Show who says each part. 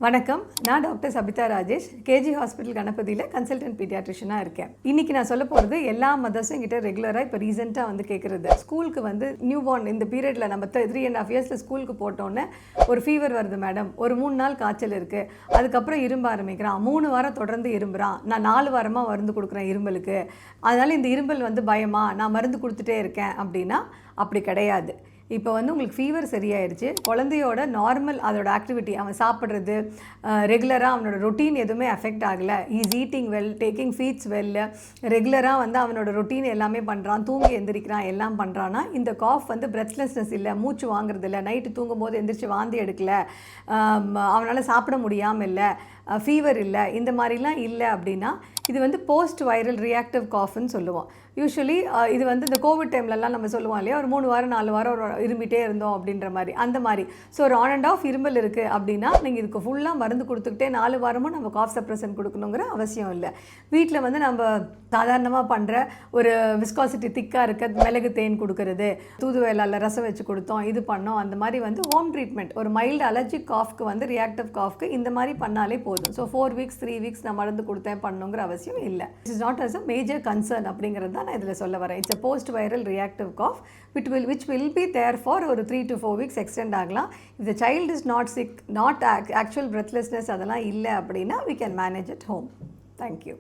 Speaker 1: வணக்கம், நான் doctor Sabitha Rajesh, KG hospital கணபதியில் கன்சல்டன்ட் பீடியாட்ரிஷனாக இருக்கேன். இன்றைக்கி நான் சொல்ல போகிறது எல்லா மதர்ஸும் என்கிட்ட ரெகுலராக இப்போ ரீசெண்டாக வந்து கேட்குறது, ஸ்கூலுக்கு வந்து நியூ பார்ன் இந்த பீரியடில் நம்ம 3.5 இயர்ஸில் ஸ்கூலுக்கு போட்டோன்னே ஒரு ஃபீவர் வருது மேடம், ஒரு 3 நாள் காய்ச்சல் இருக்குது, அதுக்கப்புறம் இரும்ப ஆரம்பிக்கிறான், 3 வாரம் தொடர்ந்து இரும்புறான், நான் 4 வாரமாக மருந்து கொடுக்குறேன் இரும்பலுக்கு, அதனால் இந்த இரும்பல் வந்து பயமா, நான் மருந்து கொடுத்துட்டே இருக்கேன் அப்படின்னா அப்படி கிடையாது. இப்போ வந்து உங்களுக்கு ஃபீவர் சரியாயிடுச்சு, குழந்தையோட நார்மல் அதோட ஆக்டிவிட்டி, அவன் சாப்பிட்றது ரெகுலராக அவனோட ரொட்டீன் எதுவுமே அஃபெக்ட் ஆகலை, is eating well, taking feeds well, ரெகுலராக வந்து அவனோட ரொட்டீன் எல்லாமே பண்ணுறான், தூங்கி எந்திரிக்கிறான், எல்லாம் பண்ணுறான்னா இந்த காஃப் வந்து பிரெத்லெஸ்னஸ் இல்லை, மூச்சு வாங்குறது இல்லை, நைட்டு தூங்கும்போது எந்திரிச்சு வாந்தி எடுக்கலை, அவனால் சாப்பிட முடியாமல் இல்லை, ஃபீவர் இல்லை, இந்த மாதிரிலாம் இல்லை அப்படின்னா இது வந்து போஸ்ட் வைரல் ரியாக்டிவ் காஃப்னு சொல்லுவோம். யூஸ்வலி இது வந்து இந்த கோவிட் டைம்லலாம் நம்ம சொல்லுவோம் இல்லையா, ஒரு 3 வாரம் 4 வாரம் ஒரு இரும்பிட்டே இருந்தோம் அப்படின்ற மாதிரி, அந்த மாதிரி. ஸோ ஒரு ஆன் அண்ட் ஆஃப் இருமல் இருக்குது அப்படின்னா நீங்கள் இதுக்கு ஃபுல்லாக மருந்து கொடுத்துக்கிட்டே 4 வாரமும் நம்ம காஃப் சப்ரசன்ட் கொடுக்கணுங்கிற அவசியம் இல்லை. வீட்டில் வந்து நம்ம சாதாரணமாக பண்ணுற ஒரு விஸ்காசிட்டி திக்காக இருக்க மிளகு தேன் கொடுக்கறது, தூதுவளையில் ரசம் வச்சு கொடுத்தோம், இது பண்ணோம், அந்த மாதிரி வந்து ஹோம் ட்ரீட்மெண்ட் ஒரு மைல்டு அலர்ஜிக் காஃப்க்கு வந்து ரியாக்டிவ் காஃப்க்கு இந்த மாதிரி பண்ணாலே போதும். ஸோ 4 வீக்ஸ் 3 வீக்ஸ் நான் மருந்து கொடுத்தேன் பண்ணுங்கிற அவசியம் இல்லை. It is not as a major concern அப்படிங்கிறது தான் நான் இதில் சொல்ல வரேன். It's a post viral reactive cough which will be there for ஒரு 3 to 4 weeks எக்ஸ்டெண்ட் ஆகலாம். if the child is not sick, not actual breathlessness அதெல்லாம் இல்லை அப்படின்னா we can manage at home. Thank you.